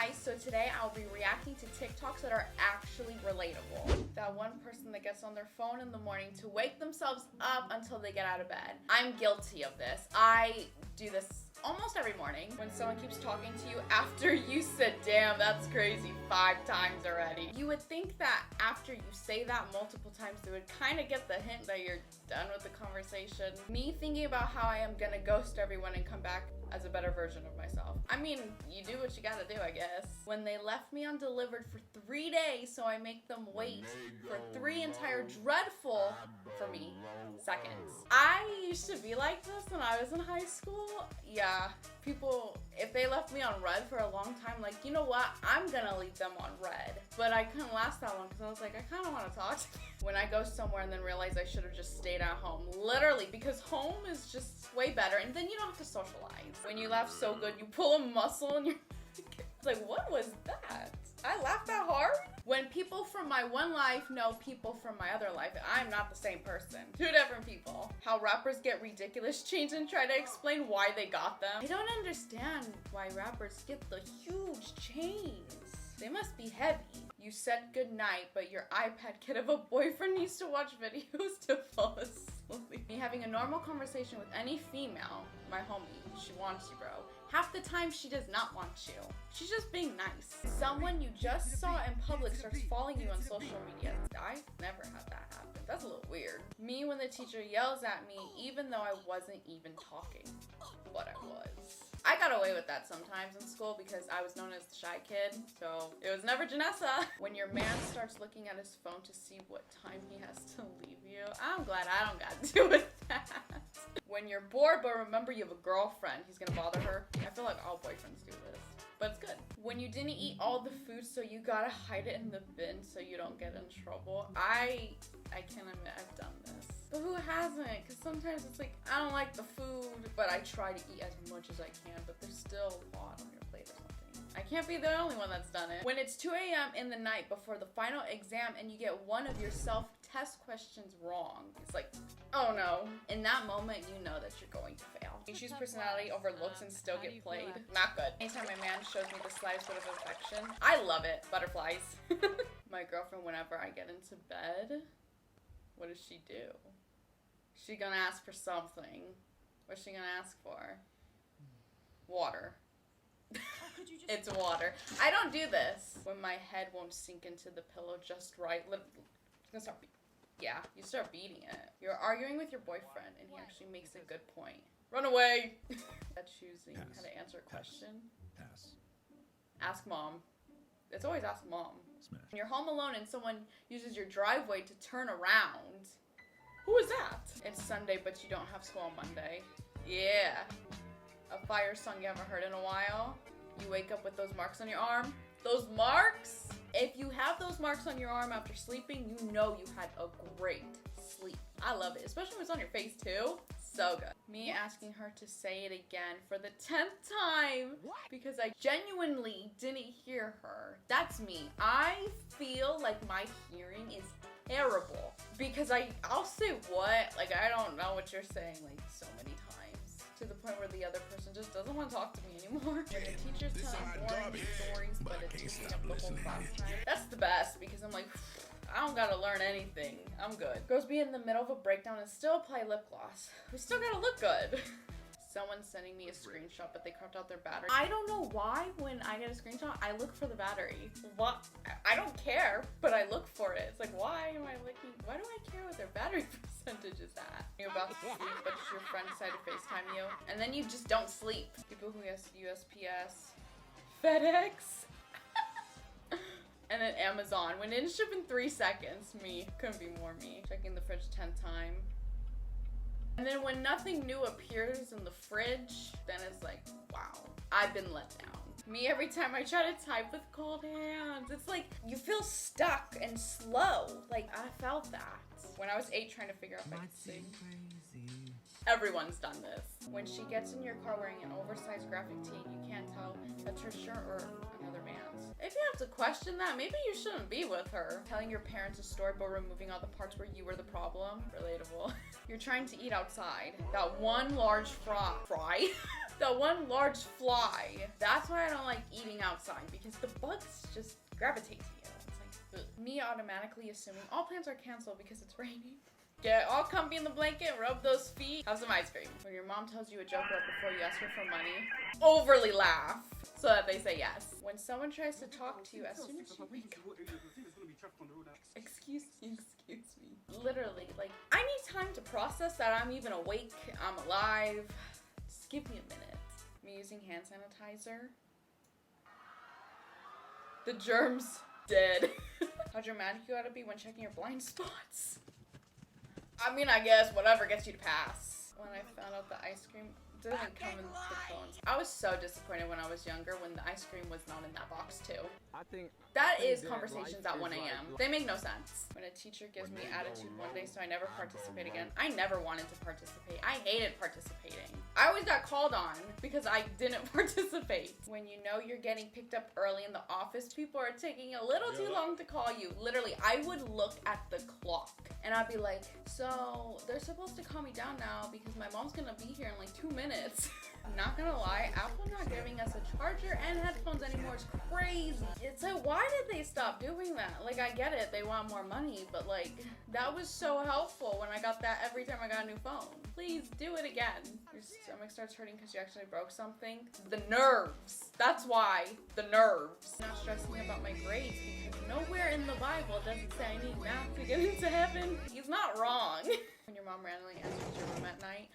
guys, so today I'll be reacting to TikToks that are actually relatable. That one person that gets on their phone in the morning to wake themselves up until they get out of bed. I'm guilty of this. I do this almost every morning when someone keeps talking to you after you said, damn, that's crazy, 5 times already. You would think that after you say that multiple times, they would kind of get the hint that you're done with the conversation. Me thinking about how I am gonna ghost everyone and come back as a better version of myself. I mean, you do what you gotta do, I guess. When they left me undelivered for 3 days, so I make them wait for 3 entire dreadful, for me, seconds. I used to be like this when I was in high school. Yeah, people, if they left me on red for a long time, like, you know what? I'm gonna leave them on red. But I couldn't last that long because I was like, I kind of want to talk to you. When I go somewhere and then realize I should have just stayed at home. Literally, because home is just way better and then you don't have to socialize. When you laugh so good, you pull a muscle and you're it's like, what was that? I laughed that hard? When people from my one life know people from my other life, I'm not the same person. 2 different people. How rappers get ridiculous chains and try to explain why they got them. I don't understand why rappers get the huge chains. They must be heavy. You said goodnight, but your iPad kid of a boyfriend needs to watch videos to fall asleep. Me having a normal conversation with any female, my homie, she wants you, bro. Half the time she does not want you. She's just being nice. Someone you just saw in public starts following you on social media. I've never had that happen. That's a little weird. Me when the teacher yells at me even though I wasn't even talking. But I was. I got away with that sometimes in school because I was known as the shy kid, so it was never Janessa. When your man starts looking at his phone to see what time he has to leave you, I'm glad I don't got to do with that. When you're bored but remember you have a girlfriend, he's gonna bother her. I feel like all boyfriends do this, but it's good. When you didn't eat all the food so you gotta hide it in the bin so you don't get in trouble. I can admit I've done this. But who hasn't? Because sometimes it's like, I don't like the food, but I try to eat as much as I can, but there's still a lot on your plate or something. I can't be the only one that's done it. When it's 2 a.m. in the night before the final exam and you get one of your self-test questions wrong, it's like, oh no. In that moment, you know that you're going to fail. You choose personality over looks and still get played. Not good. Anytime my man shows me the slightest bit of affection, I love it. Butterflies. My girlfriend, whenever I get into bed, what does she do? She gonna ask for something. What's she gonna ask for? Water. It's water. I don't do this. When my head won't sink into the pillow just right. You start beating it. You're arguing with your boyfriend and he actually makes a good point. Run away! That's choosing how to answer a question. Pass. Ask mom. It's always ask mom. Smash. When you're home alone and someone uses your driveway to turn around. Who is that? It's Sunday, but you don't have school on Monday. Yeah. A fire song you haven't heard in a while. You wake up with those marks on your arm. Those marks? If you have those marks on your arm after sleeping, you know you had a great sleep. I love it, especially when it's on your face too. So good. Me asking her to say it again for the 10th time because I genuinely didn't hear her. That's me. I feel like my hearing is terrible because I'll say what, like I don't know what you're saying like so many times to the point where the other person just doesn't want to talk to me anymore. When the teacher's telling boring stories but it's taking up the whole class time. That's the best because I'm like, I don't gotta learn anything. I'm good. Girls be in the middle of a breakdown and still apply lip gloss. We still gotta look good. Someone's sending me a screenshot, but they cropped out their battery. I don't know why when I get a screenshot, I look for the battery. What? I don't care, but I look for it. It's like, why am I looking? Why do I care what their battery percentage is at? You're about to sleep, but your friend decided to FaceTime you, and then you just don't sleep. People who use USPS, FedEx, and then Amazon. When it ship in 3 seconds, me. Couldn't be more me. Checking the fridge 10th time. And then when nothing new appears in the fridge, then it's like, wow, I've been let down. Me every time I try to type with cold hands, it's like you feel stuck and slow. Like I felt that. When I was 8 trying to figure out if I could sing. Everyone's done this. When she gets in your car wearing an oversized graphic tee and you can't tell that's her shirt or another man's. If you have to question that, maybe you shouldn't be with her. Telling your parents a story but removing all the parts where you were the problem. Relatable. You're trying to eat outside. That one large fry. That one large fly. That's why I don't like eating outside, because the bugs just gravitate to you. It's like, ugh. Me automatically assuming all plans are canceled because it's raining. Get all comfy in the blanket, rub those feet, have some ice cream. When your mom tells you a joke right before you ask her for money, overly laugh so that they say yes. When someone tries to talk to you as soon as you wake up. Excuse me. Literally, like, I need time to process that I'm even awake, I'm alive. Just give me a minute. Me using hand sanitizer. The germs dead. How dramatic you gotta be when checking your blind spots. I mean, I guess whatever gets you to pass. When I found out the ice cream doesn't come in the cones. I was so disappointed when I was younger when the ice cream was not in that box too. That is conversations at 1 a.m. They make no sense. When a teacher gives me attitude one day so I never participate again. I never wanted to participate. I hated participating. I always got called on because I didn't participate. When you know you're getting picked up early in the office, people are taking a little too long to call you. Literally, I would look at the clock and I'd be like, so they're supposed to calm me down now because my mom's gonna be here in like 2 minutes. I'm not gonna lie, Apple not giving us a charger and headphones anymore is crazy. It's like, why did they stop doing that? Like, I get it, they want more money, but like, that was so helpful when I got that every time I got a new phone. Please do it again. Your stomach starts hurting because you actually broke something. The nerves. That's why. The nerves. I'm not stressing about my grades because nowhere in the Bible does it say I need math to get into heaven. He's not wrong. When your mom randomly answers your room at night,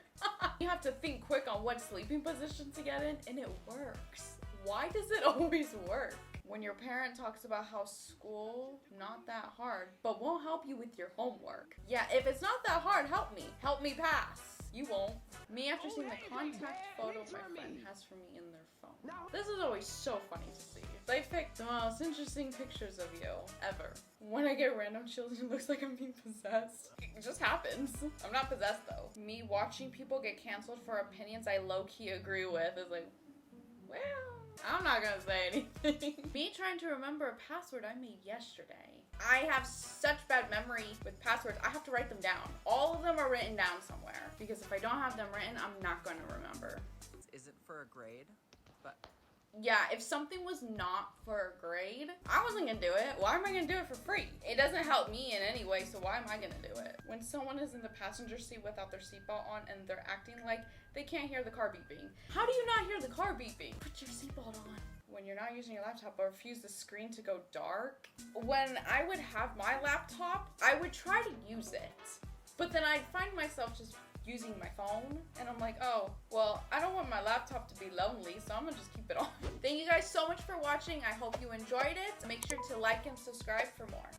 you have to think quick on what sleeping position to get in, and it works. Why does it always work? When your parent talks about how school not that hard, but won't help you with your homework. Yeah, if it's not that hard, help me pass. You won't. Me after seeing the contact photo my friend has for me in their phone. This is always so funny to see. They picked the most interesting pictures of you ever. When I get random chills, it looks like I'm being possessed. It just happens. I'm not possessed though. Me watching people get canceled for opinions I low-key agree with is like, well, I'm not gonna say anything. Me trying to remember a password I made yesterday. I have such bad memory with passwords, I have to write them down. All of them are written down somewhere because if I don't have them written, I'm not gonna remember. Is it for a grade? But yeah, if something was not for a grade, I wasn't gonna do it. Why am I gonna do it for free? It doesn't help me in any way, so why am I gonna do it? When someone is in the passenger seat without their seatbelt on and they're acting like they can't hear the car beeping. How do you not hear the car beeping? Put your seatbelt on. When you're not using your laptop or refuse the screen to go dark. When I would have my laptop, I would try to use it, but then I'd find myself just using my phone and I'm like, oh, well, I don't want my laptop to be lonely, so I'm gonna just keep it on. Thank you guys so much for watching. I hope you enjoyed it. Make sure to like and subscribe for more.